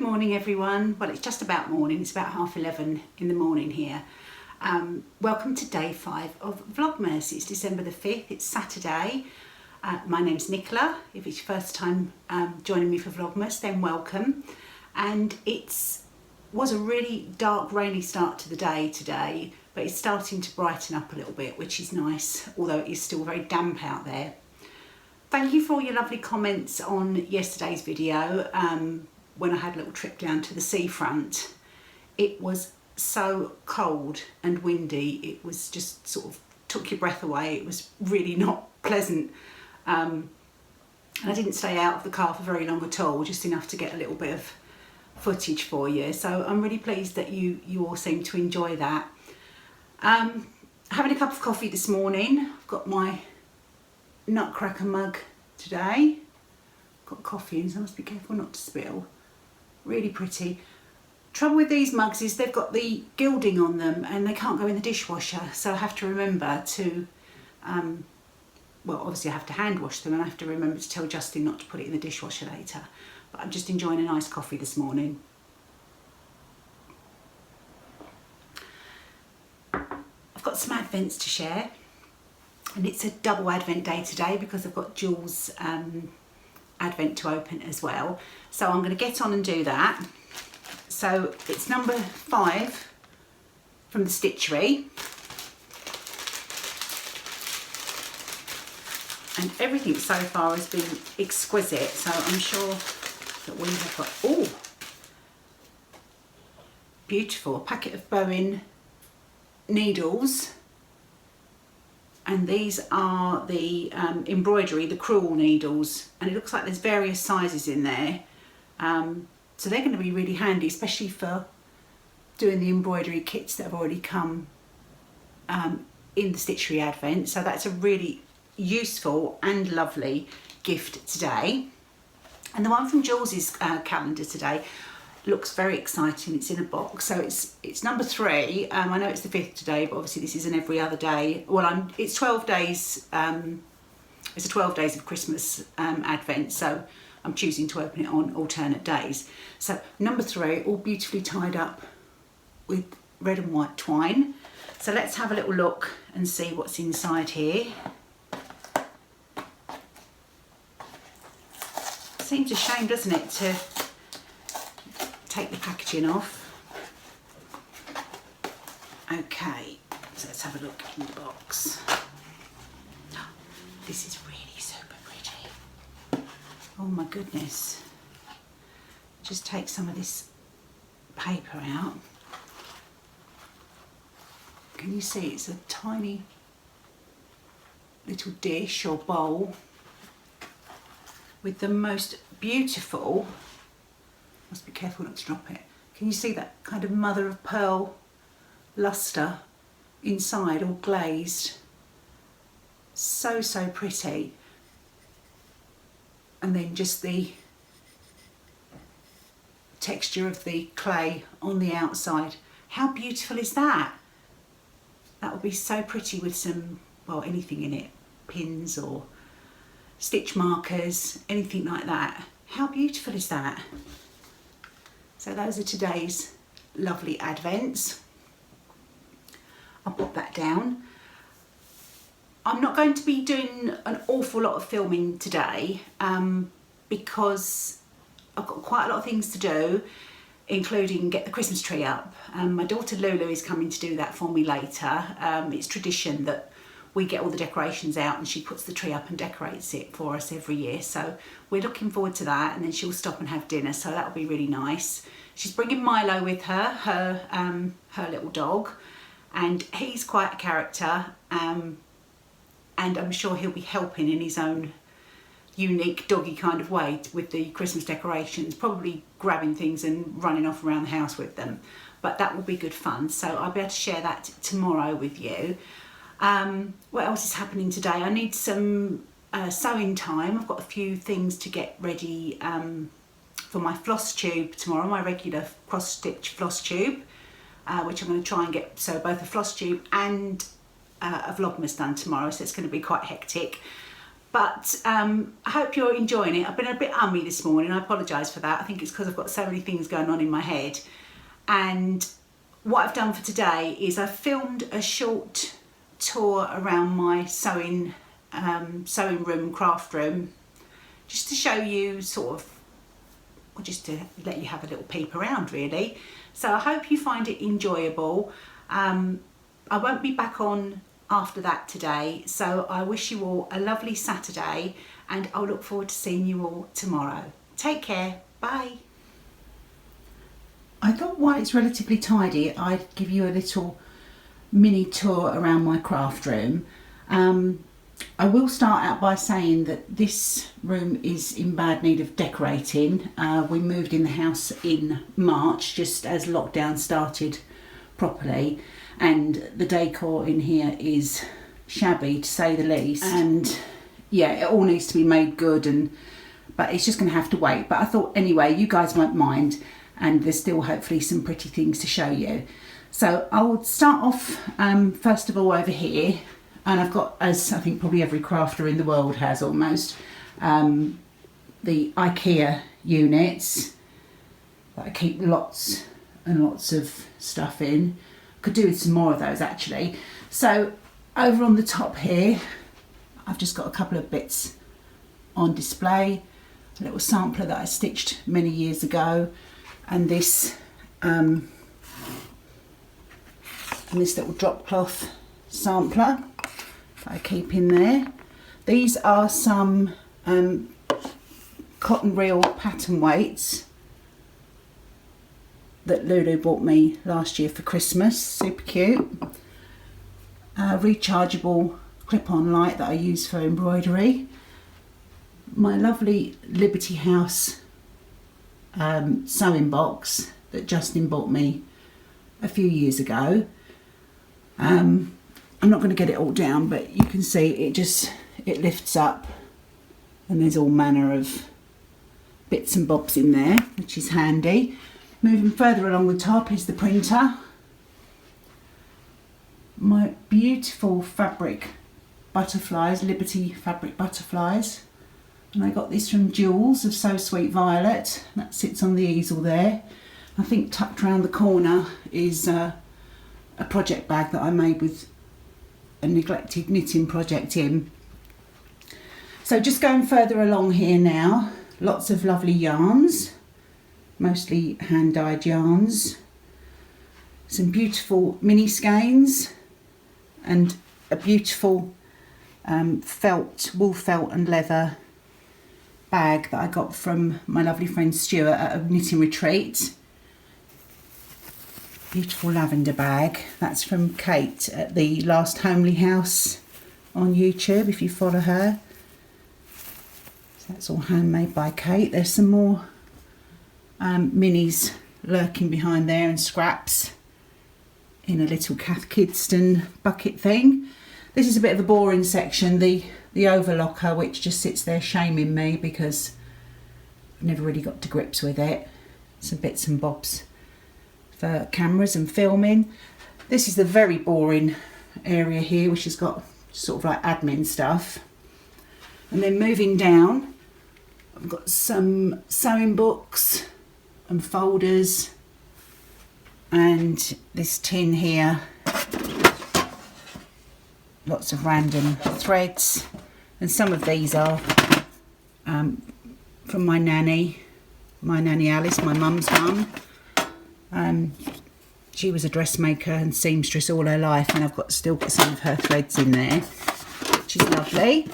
morning everyone. Well, it's just about morning, it's about 11:30 in the morning here. Welcome to day 5 of Vlogmas. It's December the 5th, it's Saturday. My name's Nicola. If it's your first time joining me for Vlogmas, then welcome. And was a really dark, rainy start to the day today, but it's starting to brighten up a little bit, which is nice, although it is still very damp out there. Thank you for all your lovely comments on yesterday's video when I had a little trip down to the seafront. It was so cold and windy, it was just sort of took your breath away. It was really not pleasant. And I didn't stay out of the car for very long at all, just enough to get a little bit of footage for you. So I'm really pleased that you all seem to enjoy that. Having a cup of coffee this morning. I've got my nutcracker mug today. Got coffee in, so I must be careful not to spill. Really pretty. Trouble with these mugs is they've got the gilding on them and they can't go in the dishwasher, so I have to remember to well, obviously I have to hand wash them, and I have to remember to tell Justin not to put it in the dishwasher later. But I'm just enjoying a nice coffee this morning. I've got some advents to share, and it's a double advent day today because I've got Jules' advent to open as well. So I'm going to get on and do that. So it's number 5 from the Stitchery. And everything so far has been exquisite, so I'm sure that we have got, oh, beautiful, a packet of Bowen needles. And these are the embroidery, the crewel needles, and it looks like there's various sizes in there. So they're going to be really handy, especially for doing the embroidery kits that have already come in the Stitchery Advent. So that's a really useful and lovely gift today. And the one from Jules's calendar today looks very exciting. It's in a box, so it's number 3. I know it's the 5th today, but obviously this isn't every other day. Well, it's 12 days. It's a 12 days of Christmas Advent, so I'm choosing to open it on alternate days. So number 3, all beautifully tied up with red and white twine. So let's have a little look and see what's inside here. Seems a shame, doesn't it, to take the packaging off. Okay, so let's have a look in the box. Oh, this is really super pretty. Oh my goodness. Just take some of this paper out. Can you see it's a tiny little dish or bowl with the most beautiful, must be careful not to drop it. Can you see that kind of mother of pearl luster inside, all glazed? So, so pretty. And then just the texture of the clay on the outside. How beautiful is that? That would be so pretty with some, well, anything in it, pins or stitch markers, anything like that. How beautiful is that? So those are today's lovely advents. I'll put that down. I'm not going to be doing an awful lot of filming today because I've got quite a lot of things to do, including get the Christmas tree up. My daughter Lulu is coming to do that for me later. It's tradition that we get all the decorations out and she puts the tree up and decorates it for us every year. So we're looking forward to that, and then she'll stop and have dinner, so that'll be really nice. She's bringing Milo with her, her little dog, and he's quite a character, and I'm sure he'll be helping in his own unique doggy kind of way with the Christmas decorations, probably grabbing things and running off around the house with them. But that will be good fun, so I'll be able to share that tomorrow with you. What else is happening today? I need some sewing time. I've got a few things to get ready for my floss tube tomorrow, my regular cross stitch floss tube, which I'm going to try and get, so both a floss tube and a Vlogmas done tomorrow, so it's going to be quite hectic. But I hope you're enjoying it. I've been a bit ummy this morning. I apologise for that. I think it's because I've got so many things going on in my head. And what I've done for today is I've filmed a short tour around my sewing room, craft room, just to show you sort of, or just to let you have a little peep around really. So I hope you find it enjoyable. I won't be back on after that today, so I wish you all a lovely Saturday and I'll look forward to seeing you all tomorrow. Take care, bye. I thought while it's relatively tidy, I'd give you a little mini tour around my craft room. I will start out by saying that this room is in bad need of decorating. We moved in the house in March, just as lockdown started properly, and the decor in here is shabby to say the least, and yeah, it all needs to be made good, but it's just going to have to wait. But I thought anyway, you guys won't mind, and there's still hopefully some pretty things to show you. So I'll start off first of all over here, and I've got, as I think probably every crafter in the world has almost, the IKEA units that I keep lots and lots of stuff in. Could do with some more of those actually. So over on the top here, I've just got a couple of bits on display. A little sampler that I stitched many years ago, and this little drop cloth sampler that I keep in there. These are some cotton reel pattern weights that Lulu bought me last year for Christmas. Super cute. Rechargeable clip-on light that I use for embroidery. My lovely Liberty House sewing box that Justin bought me a few years ago. I'm not going to get it all down, but you can see it lifts up, and there's all manner of bits and bobs in there, which is handy. Moving further along the top is the printer. My beautiful fabric butterflies, Liberty fabric butterflies. And I got this from Jules of So Sweet Violet. That sits on the easel there. I think tucked around the corner is a project bag that I made with a neglected knitting project in. So just going further along here now, lots of lovely yarns. Mostly hand-dyed yarns, some beautiful mini skeins, and a beautiful wool felt and leather bag that I got from my lovely friend Stuart at a knitting retreat. Beautiful lavender bag. That's from Kate at the Last Homely House on YouTube, if you follow her. So that's all handmade by Kate. There's some more minis lurking behind there, and scraps in a little Kath Kidston bucket thing. This is a bit of a boring section, the overlocker, which just sits there shaming me because I've never really got to grips with it. Some bits and bobs for cameras and filming. This is the very boring area here, which has got sort of like admin stuff. And then moving down, I've got some sewing books and folders, and this tin here, lots of random threads, and some of these are from my nanny Alice, my mum's mum. She was a dressmaker and seamstress all her life, and I've still got some of her threads in there, which is lovely.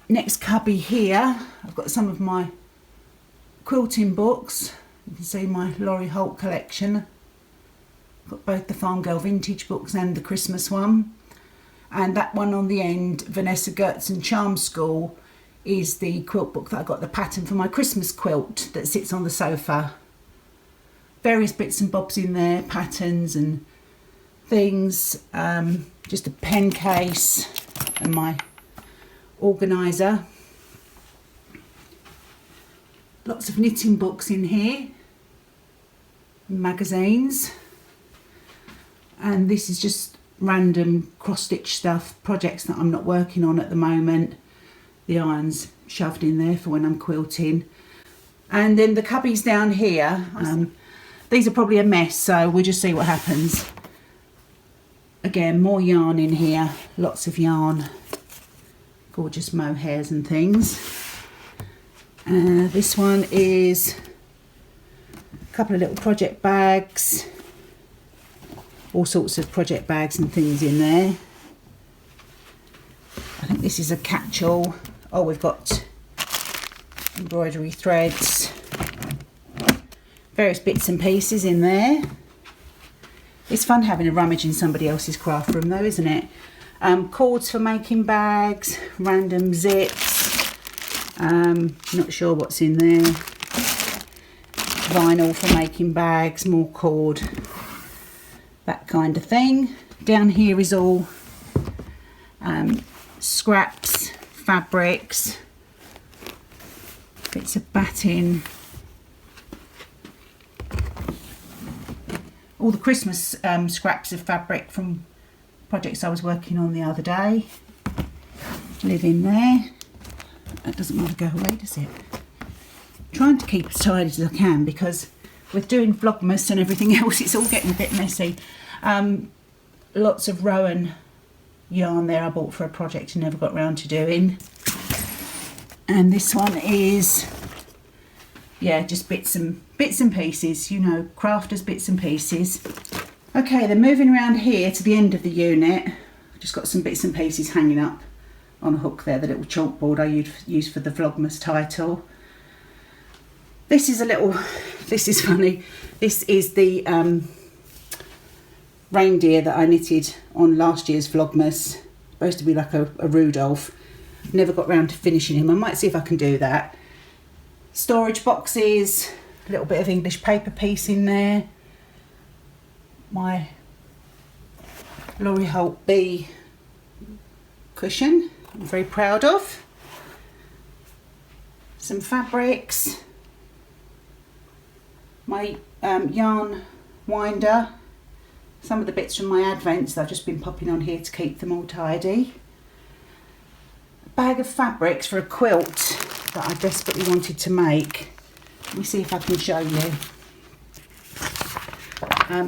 Next cubby here, I've got some of my quilting books. You can see my Laurie Holt collection. I've got both the Farm Girl vintage books and the Christmas one. And that one on the end, Vanessa Gertson Charm School, is the quilt book that I got the pattern for my Christmas quilt that sits on the sofa. Various bits and bobs in there, patterns and things. Just a pen case and my organiser. Lots of knitting books in here, magazines, and this is just random cross-stitch stuff, projects that I'm not working on at the moment. The iron's shoved in there for when I'm quilting. And then the cubbies down here, these are probably a mess, so we'll just see what happens. Again, more yarn in here, lots of yarn, gorgeous mohairs and things. This one is a couple of little project bags, all sorts of project bags and things in there. I think this is a catch-all. Oh, we've got embroidery threads, various bits and pieces in there. It's fun having a rummage in somebody else's craft room though, isn't it? Cords for making bags, random zips, not sure what's in there. Vinyl for making bags, more cord, that kind of thing. Down here is all scraps, fabrics, bits of batting, all the Christmas scraps of fabric from projects I was working on the other day live in there. That doesn't want to go away, does it? I'm trying to keep as tidy as I can because with doing Vlogmas and everything else, it's all getting a bit messy. Lots of Rowan yarn there I bought for a project and never got round to doing. And this one is, yeah, just bits and pieces, you know, crafters bits and pieces. Okay, then moving around here to the end of the unit, I've just got some bits and pieces hanging up on a hook there, the little chalkboard I used for the Vlogmas title. This is this is funny. This is the reindeer that I knitted on last year's Vlogmas. Supposed to be like a Rudolph. Never got round to finishing him. I might see if I can do that. Storage boxes, a little bit of English paper piece in there. My Laurie Holt B cushion, I'm very proud of. Some fabrics. My yarn winder. Some of the bits from my advents that I've just been popping on here to keep them all tidy. A bag of fabrics for a quilt that I desperately wanted to make. Let me see if I can show you.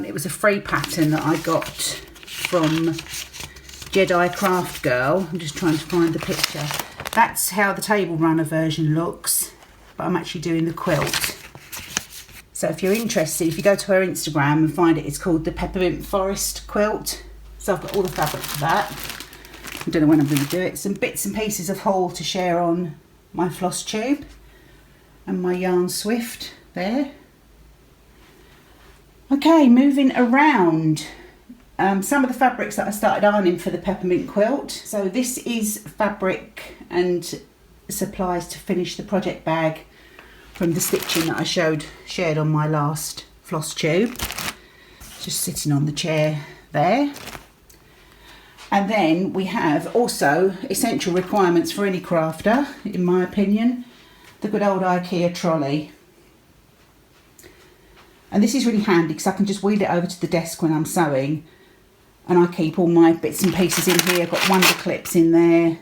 It was a free pattern that I got from Jedi Craft Girl. I'm just trying to find the picture. That's how the table runner version looks, but I'm actually doing the quilt. So if you're interested, if you go to her Instagram and find it, it's called the Peppermint Forest quilt. So I've got all the fabric for that. I don't know when I'm going to do it. Some bits and pieces of haul to share on my floss tube and my yarn swift there. Okay, moving around. Some of the fabrics that I started ironing for the peppermint quilt. So this is fabric and supplies to finish the project bag from the stitching that I shared on my last floss tube. Just sitting on the chair there. And then we have also essential requirements for any crafter, in my opinion, the good old IKEA trolley. And this is really handy because I can just wheel it over to the desk when I'm sewing, and I keep all my bits and pieces in here. I've got wonder clips in there,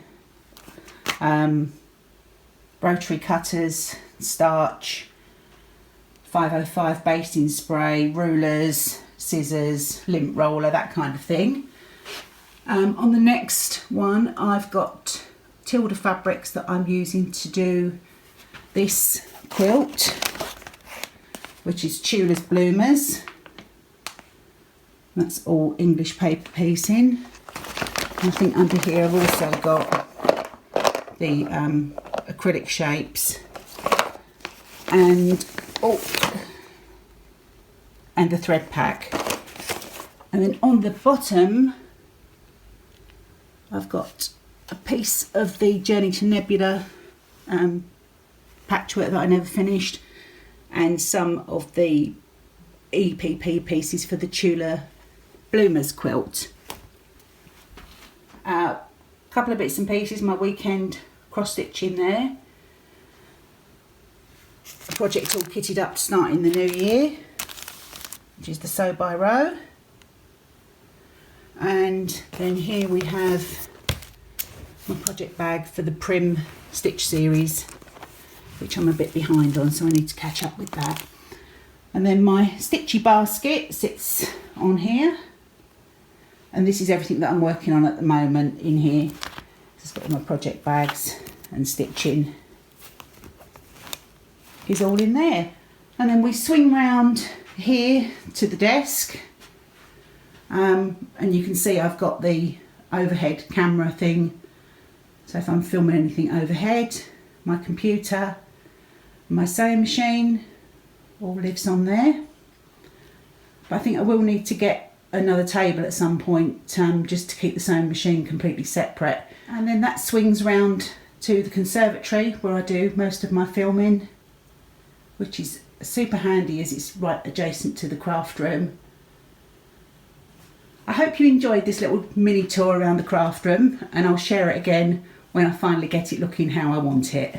rotary cutters, starch, 505 basting spray, rulers, scissors, lint roller, that kind of thing. On the next one, I've got Tilda fabrics that I'm using to do this quilt, which is Tula's Bloomers. That's all English paper piecing. I think under here I've also got the acrylic shapes and the thread pack. And then on the bottom I've got a piece of the Journey to Nebula patchwork that I never finished, and some of the EPP pieces for the Tula Bloomers quilt. A couple of bits and pieces, my weekend cross stitch in there. A project all kitted up to start in the new year, which is the Sew by Row. And then here we have my project bag for the Prim Stitch series, which I'm a bit behind on, so I need to catch up with that. And then my stitchy basket sits on here, and this is everything that I'm working on at the moment in here. It's got all my project bags and stitching is all in there. And then we swing round here to the desk, and you can see I've got the overhead camera thing, so if I'm filming anything overhead, my computer, my sewing machine all lives on there. But I think I will need to get another table at some point, just to keep the sewing machine completely separate. And then that swings round to the conservatory where I do most of my filming, which is super handy as it's right adjacent to the craft room. I hope you enjoyed this little mini tour around the craft room, and I'll share it again when I finally get it looking how I want it.